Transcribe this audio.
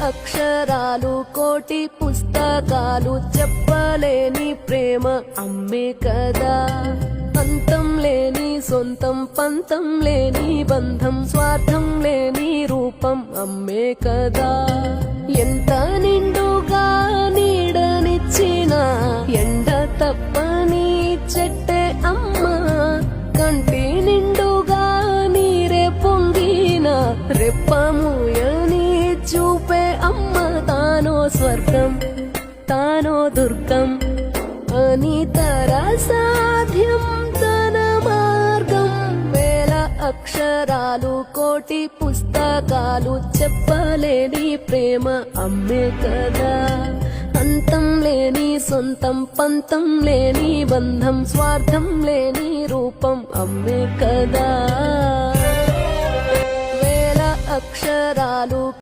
అక్షరాలు కోటి పుస్తకాలు చెప్పలేని ప్రేమ అమ్మే కదా. అంతం లేని సొంతం పంతం లేని బంధం స్వార్థం లేని రూపం అమ్మే కదా. ఎంత నిండుగా నీడనిచ్చిన ఎండ తప్పని చెట్టే అమ్మ. కంటి నిండుగా నీరే పొంగిన రెప్పమూయని చూపే అమ్మ. తానో స్వర్గం తానో దుర్గం అని సాధ్యం తన మార్గం. వేల అక్షరాలు కోటి పుస్తకాలు చెప్పలేని ప్రేమ అమ్మే కదా. అంతం లేని సొంతం పంతం లేని బంధం స్వార్థం లేని రూపం అమ్మే కదా. వేల అక్షరాలు